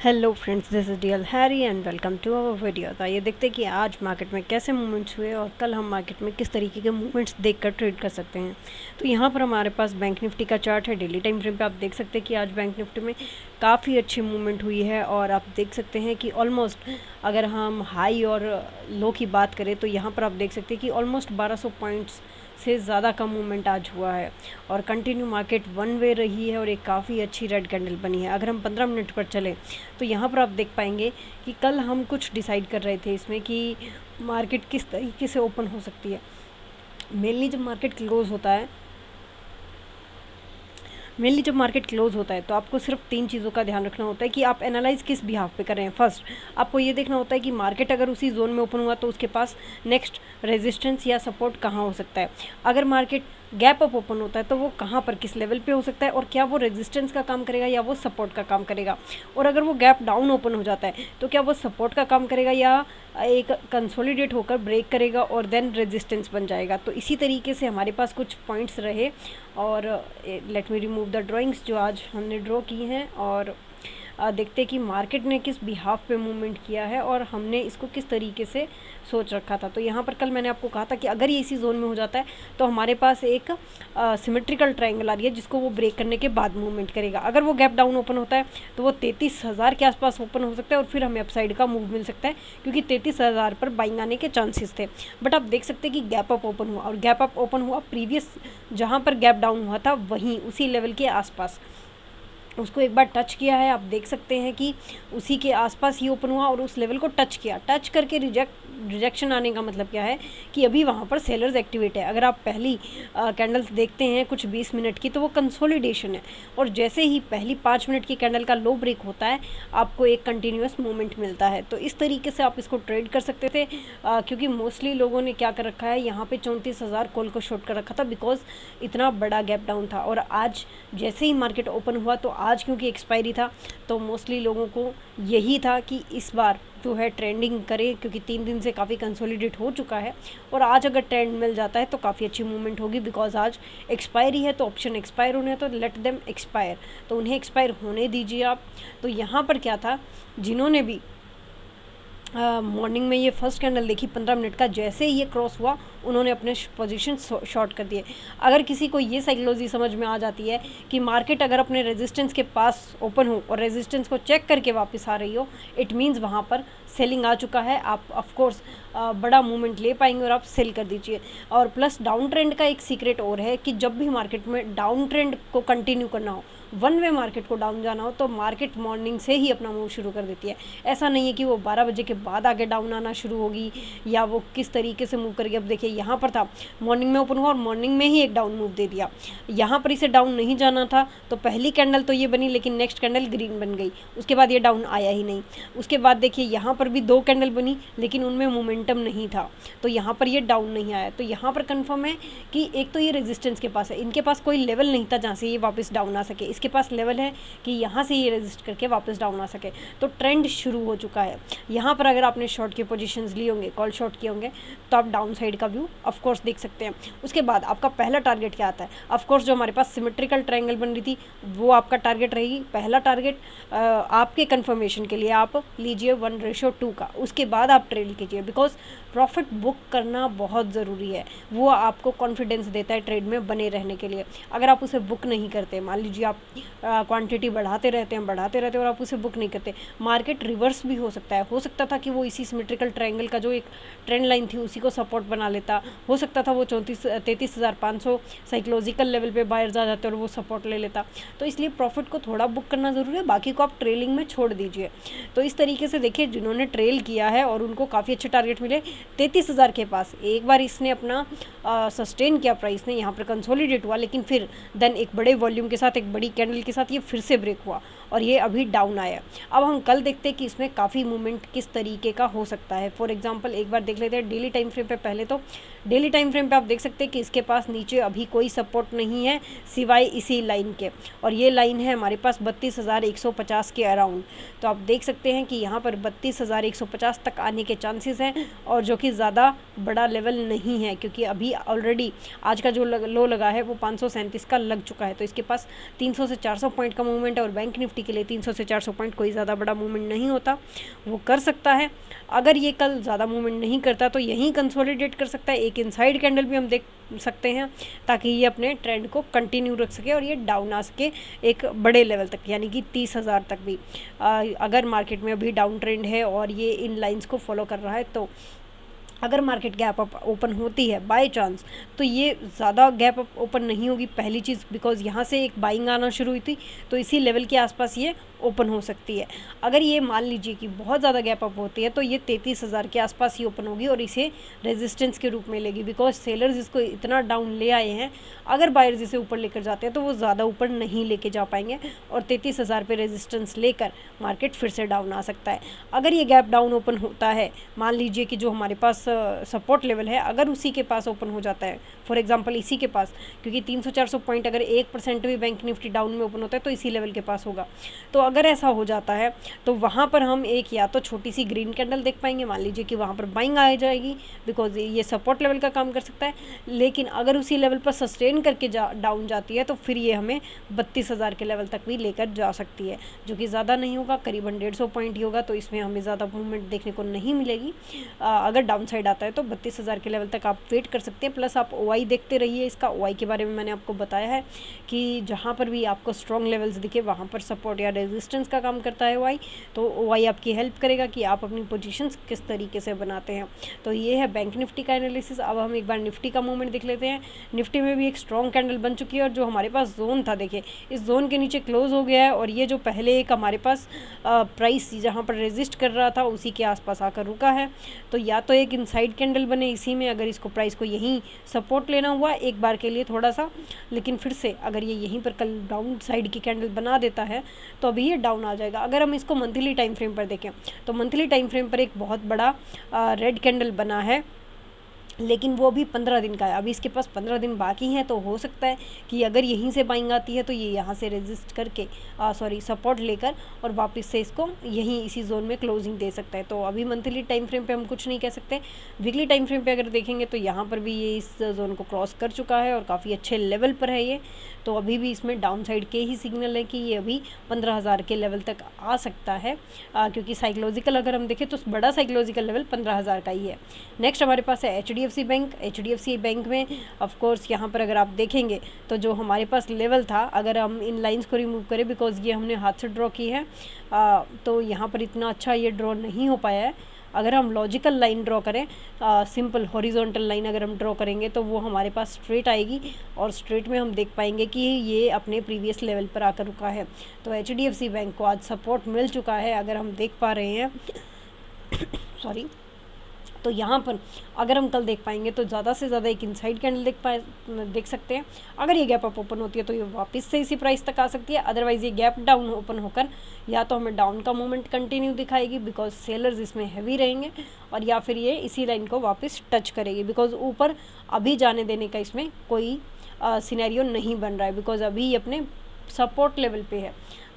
Hello friends, this is DL Harry and welcome to our video. तो ये देखते हैं कि आज मार्केट में कैसे मूवमेंट्स हुए और कल हम मार्केट में किस तरीके के मूवमेंट्स देखकर ट्रेड कर सकते हैं। तो यहाँ पर हमारे पास बैंक निफ्टी का चार्ट है। डेली टाइम फ्रेम पे आप देख सकते हैं कि आज बैंक निफ्टी में काफ़ी अच्छी मूवमेंट हुई है और आप देख सकते हैं कि ऑलमोस्ट अगर हम हाई और लो की बात करें तो यहाँ पर आप देख सकते हैं कि ऑलमोस्ट 1200 पॉइंट्स से ज़्यादा का मूवमेंट आज हुआ है और कंटिन्यू मार्केट वन वे रही है और एक काफ़ी अच्छी रेड कैंडल बनी है। अगर हम 15 मिनट पर चलें तो यहाँ पर आप देख पाएंगे कि कल हम कुछ डिसाइड कर रहे थे इसमें कि मार्केट किस तरीके से ओपन हो सकती है। मेनली जब मार्केट क्लोज होता है तो आपको सिर्फ 3 चीज़ों का ध्यान रखना होता है कि आप एनालाइज किस बिहाफ पे कर रहे हैं। फर्स्ट, आपको ये देखना होता है कि मार्केट अगर उसी जोन में ओपन हुआ तो उसके पास नेक्स्ट रेजिस्टेंस या सपोर्ट कहाँ हो सकता है। अगर मार्केट गैप अप ओपन होता है तो वो कहाँ पर किस लेवल पे हो सकता है और क्या वो रेजिस्टेंस का काम करेगा या वो सपोर्ट का काम करेगा। और अगर वो गैप डाउन ओपन हो जाता है तो क्या वो सपोर्ट का काम करेगा या एक कंसोलिडेट होकर ब्रेक करेगा और देन रेजिस्टेंस बन जाएगा। तो इसी तरीके से हमारे पास कुछ पॉइंट्स रहे और let me remove the drawings जो आज हमने ड्रॉ की हैं और देखते कि मार्केट ने किस बिहाफ पे मूवमेंट किया है और हमने इसको किस तरीके से सोच रखा था। तो यहाँ पर कल मैंने आपको कहा था कि अगर ये इसी जोन में हो जाता है तो हमारे पास एक सिमेट्रिकल ट्रायंगल आ रही है जिसको वो ब्रेक करने के बाद मूवमेंट करेगा। अगर वो गैप डाउन ओपन होता है तो वो 33,000 के आसपास ओपन हो सकता है और फिर हमें अपसाइड का मूव मिल सकता है क्योंकि 33,000 पर बाइंग आने के चांसेस थे। बट आप देख सकते हैं कि गैप अप ओपन हुआ और गैप अप ओपन हुआ प्रीवियस जहाँ पर गैप डाउन हुआ था वहीं उसी लेवल के आसपास उसको एक बार टच किया है। आप देख सकते हैं कि उसी के आसपास ही ओपन हुआ और उस लेवल को टच किया। टच करके रिजेक्शन आने का मतलब क्या है कि अभी वहाँ पर सेलर्स एक्टिवेट है। अगर आप पहली कैंडल्स देखते हैं कुछ 20 मिनट की तो वो कंसोलिडेशन है और जैसे ही पहली 5 मिनट की कैंडल का लो ब्रेक होता है आपको एक कंटिन्यूस मूवमेंट मिलता है। तो इस तरीके से आप इसको ट्रेड कर सकते थे क्योंकि मोस्टली लोगों ने क्या कर रखा है, यहाँ पे 34,000 कॉल को शॉर्ट कर रखा था बिकॉज इतना बड़ा गैप डाउन था। और आज जैसे ही मार्केट ओपन हुआ तो आज क्योंकि एक्सपायरी था तो मोस्टली लोगों को यही था कि इस बार जो है ट्रेंडिंग करे क्योंकि 3 दिन से काफ़ी कंसोलिडेट हो चुका है और आज अगर ट्रेंड मिल जाता है तो काफ़ी अच्छी मूवमेंट होगी बिकॉज आज एक्सपायरी है तो ऑप्शन एक्सपायर होने हैं तो लेट देम एक्सपायर, तो उन्हें एक्सपायर होने दीजिए आप। तो यहाँ पर क्या था, जिन्होंने भी मॉर्निंग में ये फर्स्ट कैंडल देखी 15 मिनट का, जैसे ही ये क्रॉस हुआ उन्होंने अपने पोजीशन शॉर्ट कर दिए। अगर किसी को ये साइकोलॉजी समझ में आ जाती है कि मार्केट अगर अपने रेजिस्टेंस के पास ओपन हो और रेजिस्टेंस को चेक करके वापस आ रही हो, इट मीन्स वहाँ पर सेलिंग आ चुका है। आप ऑफ कोर्स बड़ा मूवमेंट ले पाएंगे और आप सेल कर दीजिए। और प्लस डाउन ट्रेंड का एक सीक्रेट और है कि जब भी मार्केट में डाउन ट्रेंड को कंटिन्यू करना हो, वन वे मार्केट को डाउन जाना हो, तो मार्केट मॉर्निंग से ही अपना मूव शुरू कर देती है। ऐसा नहीं है कि वो 12 बजे के बाद आगे डाउन आना शुरू होगी या वो किस तरीके से मूव करेगी। अब देखिए यहाँ पर था, मॉर्निंग में ओपन हुआ और मॉर्निंग में ही एक डाउन मूव दे दिया। यहाँ पर इसे डाउन नहीं जाना था तो पहली कैंडल तो ये बनी लेकिन नेक्स्ट कैंडल ग्रीन बन गई, उसके बाद ये डाउन आया ही नहीं। उसके बाद देखिए यहाँ पर भी 2 कैंडल बनी लेकिन उनमें मोमेंटम नहीं था तो यहाँ पर ये डाउन नहीं आया। तो यहाँ पर कंफर्म है कि एक तो ये रेजिस्टेंस के पास है, इनके पास कोई लेवल नहीं था जहाँ से ये वापस डाउन आ सके, इसके पास लेवल है कि यहाँ से ये रेजिस्ट करके वापस डाउन आ सके। तो ट्रेंड शुरू हो चुका है। यहाँ पर अगर आपने शॉर्ट के पोजीशंस लिए होंगे, कॉल शॉर्ट किए होंगे, तो आप डाउन साइड का व्यू ऑफ कोर्स देख सकते हैं। उसके बाद आपका पहला टारगेट क्या आता है, ऑफ कोर्स जो हमारे पास सिमेट्रिकल ट्रायंगल बन रही थी वो आपका टारगेट रहेगी। पहला टारगेट आपके कंफर्मेशन के लिए आप लीजिए 1:2 का, उसके बाद आप ट्रेड कीजिए बिकॉज प्रॉफिट बुक करना बहुत ज़रूरी है। वो आपको कॉन्फिडेंस देता है ट्रेड में बने रहने के लिए। अगर आप उसे बुक नहीं करते, मान लीजिए आप क्वांटिटी बढ़ाते रहते हैं और आप उसे बुक नहीं करते, मार्केट रिवर्स भी हो सकता है। हो सकता था कि वो इसी सिमेट्रिकल ट्रायंगल का जो एक ट्रेंड लाइन थी उसी को सपोर्ट बना लेता, हो सकता था वो 33,500 साइकोलॉजिकल लेवल पे बायर्स आ जाते और वो सपोर्ट ले लेता। तो इसलिए प्रॉफिट को थोड़ा बुक करना ज़रूरी है, बाकी को आप ट्रेलिंग में छोड़ दीजिए। तो इस तरीके से देखिए जिन्होंने ट्रेल किया है और उनको काफ़ी अच्छे टारगेट मिले 33,000 के पास, एक बार इसने अपना सस्टेन किया, प्राइस ने यहाँ पर कंसोलिडेट हुआ लेकिन फिर देन एक बड़े वॉल्यूम के साथ, एक बड़ी कैंडल के साथ ये फिर से ब्रेक हुआ और ये अभी डाउन आया। अब हम कल देखते हैं कि इसमें काफ़ी मूवमेंट किस तरीके तरीके का हो सकता है। फॉर एग्जांपल एक बार देख लेते हैं डेली टाइम फ्रेम पे। पहले तो डेली टाइम फ्रेम पे आप देख सकते हैं कि इसके पास नीचे अभी कोई सपोर्ट नहीं है सिवाय इसी लाइन के, और ये लाइन है हमारे पास 32,150 के अराउंड। तो आप देख सकते हैं कि यहाँ पर 32,150 तक आने के चांसेस हैं, और जो कि ज़्यादा बड़ा लेवल नहीं है, क्योंकि अभी ऑलरेडी आज का जो लो लगा है वो 537 का लग चुका है। तो इसके पास 300 से 400 पॉइंट का मूवमेंट है, और बैंक निफ्टी के लिए 300 से 400 पॉइंट कोई ज़्यादा बड़ा मूवमेंट नहीं होता, वो कर सकता है। अगर ये कल ज़्यादा मूवमेंट नहीं करता तो यहीं कंसोलिडेट कर सकता है। एक इनसाइड कैंडल भी हम देख सकते हैं, ताकि ये अपने ट्रेंड को कंटिन्यू रख सके और ये डाउन आ सके एक बड़े लेवल तक, यानी कि 30,000 तक भी। अगर मार्केट में अभी डाउन ट्रेंड है और ये इन लाइंस को फॉलो कर रहा है, तो अगर मार्केट गैप अप ओपन होती है बाय चांस, तो ये ज़्यादा गैप अप ओपन नहीं होगी। पहली चीज़, बिकॉज यहाँ से एक बाइंग आना शुरू हुई थी, तो इसी लेवल के आसपास ये ओपन हो सकती है। अगर ये मान लीजिए कि बहुत ज़्यादा गैप अप होती है, तो ये 33,000 के आसपास ही ओपन होगी और इसे रेजिस्टेंस के रूप में लेगी, बिकॉज सेलर्स इसको इतना डाउन ले आए हैं। अगर बायर्स इसे ऊपर लेकर जाते हैं तो वो ज़्यादा ऊपर नहीं लेके जा पाएंगे, और 33,000 पे रेजिस्टेंस लेकर मार्केट फिर से डाउन आ सकता है। अगर ये गैप डाउन ओपन होता है, मान लीजिए कि जो हमारे पास सपोर्ट लेवल है, अगर उसी के पास ओपन हो जाता है, फॉर एग्जांपल इसी के पास, क्योंकि 300-400 पॉइंट अगर 1% भी बैंक निफ्टी डाउन में ओपन होता है तो इसी लेवल के पास होगा। तो अगर ऐसा हो जाता है तो वहाँ पर हम एक या तो छोटी सी ग्रीन कैंडल देख पाएंगे, मान लीजिए कि वहाँ पर बाइंग आ जाएगी, बिकॉज ये सपोर्ट लेवल का काम कर सकता है। लेकिन अगर उसी लेवल पर सस्टेन करके डाउन जाती है, तो फिर ये हमें 32,000 के लेवल तक भी लेकर जा सकती है, जो कि ज़्यादा नहीं होगा, करीबन 150 पॉइंट ही होगा। तो इसमें हमें ज़्यादा मूवमेंट देखने को नहीं मिलेगी। अगर डाउन साइड आता है तो 32,000 के लेवल तक आप वेट कर सकते हैं। प्लस आप OI देखते रहिए। इसका OI के बारे में मैंने आपको बताया है कि जहाँ पर भी आपको स्ट्रॉन्ग लेवल्स दिखे वहाँ पर सपोर्ट या रेजिस्टेंस का काम करता है OI। तो OI आपकी हेल्प करेगा कि आप अपनी पोजीशंस किस तरीके से बनाते हैं। तो ये है बैंक निफ्टी का एनालिसिस। अब हम एक बार निफ्टी का मूवमेंट देख लेते हैं। निफ्टी में भी एक स्ट्रॉन्ग कैंडल बन चुकी है, और जो हमारे पास जोन था, देखिए इस जोन के नीचे क्लोज हो गया है, और ये जो पहले एक हमारे पास प्राइस जहाँ पर रेजिस्ट कर रहा था उसी के आसपास आकर रुका है। तो या तो एक इनसाइड कैंडल बने इसी में, अगर इसको प्राइस को यहीं सपोर्ट लेना हुआ एक बार के लिए थोड़ा सा, लेकिन फिर से अगर ये यहीं पर कल डाउन साइड की कैंडल बना देता है तो अभी ये डाउन आ जाएगा। अगर हम इसको मंथली टाइम फ्रेम पर देखें, तो मंथली टाइम फ्रेम पर एक बहुत बड़ा रेड कैंडल बना है, लेकिन वो भी 15 दिन का है। अभी इसके पास 15 दिन बाकी हैं, तो हो सकता है कि अगर यहीं से बाइंग आती है तो ये यहाँ से रेजिस्ट करके सपोर्ट लेकर और वापस से इसको यहीं इसी जोन में क्लोजिंग दे सकता है। तो अभी मंथली टाइम फ्रेम पे हम कुछ नहीं कह सकते। वीकली टाइम फ्रेम पे अगर देखेंगे तो यहाँ पर भी ये इस जोन को क्रॉस कर चुका है और काफ़ी अच्छे लेवल पर है ये। तो अभी भी इसमें डाउन साइड के ही सिग्नल है कि ये अभी 15,000 के लेवल तक आ सकता है, क्योंकि साइकोलॉजिकल अगर हम देखें तो बड़ा साइकोलॉजिकल लेवल 15,000 का ही है। नेक्स्ट हमारे पास है HDFC बैंक। HDFC बैंक में ऑफ कोर्स यहाँ पर अगर आप देखेंगे तो जो हमारे पास लेवल था, अगर हम इन लाइंस को रिमूव करें, बिकॉज ये हमने हाथ से ड्रॉ की है, तो यहाँ पर इतना अच्छा ये ड्रॉ नहीं हो पाया है। अगर हम लॉजिकल लाइन ड्रॉ करें, सिंपल हॉरिजॉन्टल लाइन अगर हम ड्रॉ करेंगे तो वो हमारे पास स्ट्रेट आएगी, और स्ट्रेट में हम देख पाएंगे कि ये अपने प्रीवियस लेवल पर आकर रुका है। तो HDFC बैंक को आज सपोर्ट मिल चुका है, अगर हम देख पा रहे हैं सॉरी। तो यहाँ पर अगर हम कल देख पाएंगे तो ज़्यादा से ज़्यादा एक इनसाइड कैंडल देख सकते हैं। अगर ये गैप अप ओपन होती है तो ये वापस से इसी प्राइस तक आ सकती है। अदरवाइज़ ये गैप डाउन ओपन होकर या तो हमें डाउन का मूवमेंट कंटिन्यू दिखाएगी, बिकॉज सेलर्स इसमें हैवी रहेंगे, और या फिर ये इसी लाइन को वापस टच करेगी, बिकॉज ऊपर अभी जाने देने का इसमें कोई सिनेरियो नहीं बन रहा है, बिकॉज अभी ये अपने सपोर्ट लेवल पे है।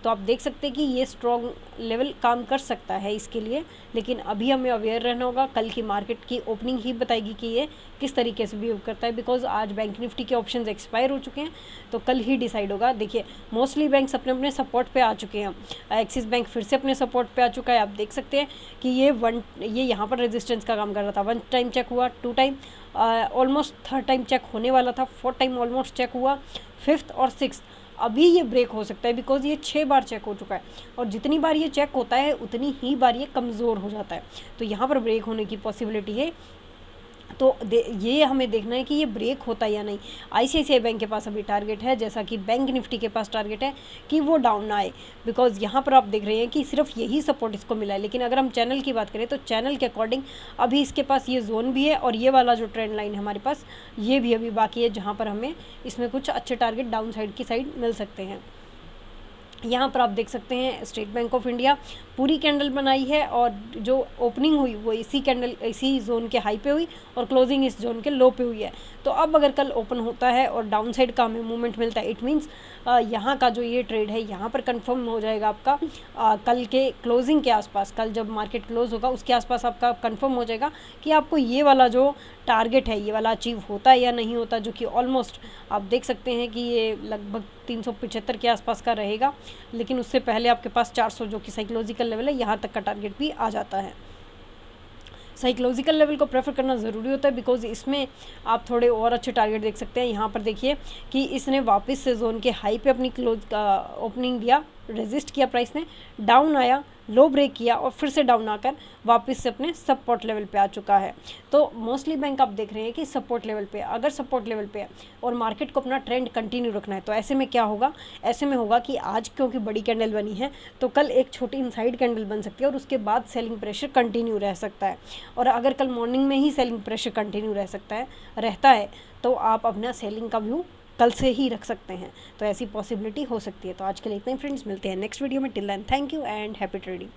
तो आप देख सकते हैं कि ये स्ट्रॉन्ग लेवल काम कर सकता है इसके लिए, लेकिन अभी हमें अवेयर रहना होगा। कल की मार्केट की ओपनिंग ही बताएगी कि ये किस तरीके से बिहेव करता है, बिकॉज आज बैंक निफ्टी के ऑप्शंस एक्सपायर हो चुके हैं, तो कल ही डिसाइड होगा। देखिए मोस्टली बैंक्स अपने अपने सपोर्ट पे आ चुके हैं। एक्सिस बैंक फिर से अपने सपोर्ट पे आ चुका है। आप देख सकते हैं कि ये यहाँ पर रेजिस्टेंस का काम कर रहा था। 1 टाइम चेक हुआ, 2 time, almost 3rd time check होने वाला था, 4th टाइम ऑलमोस्ट चेक हुआ, 5th और 6th अभी ये ब्रेक हो सकता है, बिकॉज ये 6 बार चेक हो चुका है, और जितनी बार ये चेक होता है उतनी ही बार ये कमज़ोर हो जाता है। तो यहाँ पर ब्रेक होने की पॉसिबिलिटी है। तो ये हमें देखना है कि ये ब्रेक होता है या नहीं। ICICI बैंक के पास अभी टारगेट है, जैसा कि बैंक निफ्टी के पास टारगेट है कि वो डाउन ना आए, बिकॉज यहाँ पर आप देख रहे हैं कि सिर्फ यही सपोर्ट इसको मिला है। लेकिन अगर हम चैनल की बात करें तो चैनल के अकॉर्डिंग अभी इसके पास ये जोन भी है, और ये वाला जो ट्रेंड लाइन है हमारे पास ये भी अभी बाकी है, जहाँ पर हमें इसमें कुछ अच्छे टारगेट डाउन साइड की साइड मिल सकते हैं। यहाँ पर आप देख सकते हैं स्टेट बैंक ऑफ इंडिया पूरी कैंडल बनाई है और जो ओपनिंग हुई वो इसी जोन के हाई पे हुई और क्लोजिंग इस जोन के लो पे हुई है। तो अब अगर कल ओपन होता है और डाउन साइड का हमें मूवमेंट मिलता है, इट मीन्स यहाँ का जो ये ट्रेड है यहाँ पर कंफर्म हो जाएगा आपका कल के क्लोजिंग के आसपास, कल जब मार्केट क्लोज होगा उसके आसपास आपका कंफर्म हो जाएगा कि आपको ये वाला जो टारगेट है ये वाला अचीव होता है या नहीं होता, जो कि ऑलमोस्ट आप देख सकते हैं कि ये लगभग 375 के आसपास का रहेगा, लेकिन उससे पहले आपके पास 400 जो कि साइकोलॉजिकल लेवल है यहाँ तक का टारगेट भी आ जाता है। साइकोलॉजिकल लेवल को प्रेफर करना ज़रूरी होता है बिकॉज इसमें आप थोड़े और अच्छे टारगेट देख सकते हैं। यहाँ पर देखिए कि इसने वापस से जोन के हाई पे अपनी ओपनिंग दिया, रेजिस्ट किया, प्राइस ने डाउन आया, लो ब्रेक किया और फिर से डाउन आकर वापस से अपने सपोर्ट लेवल पे आ चुका है। तो मोस्टली बैंक आप देख रहे हैं कि सपोर्ट लेवल पे, अगर सपोर्ट लेवल पे है और मार्केट को अपना ट्रेंड कंटिन्यू रखना है तो ऐसे में क्या होगा, ऐसे में होगा कि आज क्योंकि बड़ी कैंडल बनी है तो कल एक छोटी इनसाइड कैंडल बन सकती है और उसके बाद सेलिंग प्रेशर कंटिन्यू रह सकता है। और अगर कल मॉर्निंग में ही सेलिंग प्रेशर कंटिन्यू रहता है तो आप अपना सेलिंग का व्यू कल से ही रख सकते हैं। तो ऐसी पॉसिबिलिटी हो सकती है। तो आज के लिए इतना ही फ्रेंड्स, मिलते हैं नेक्स्ट वीडियो में। Till then thank you and happy trading.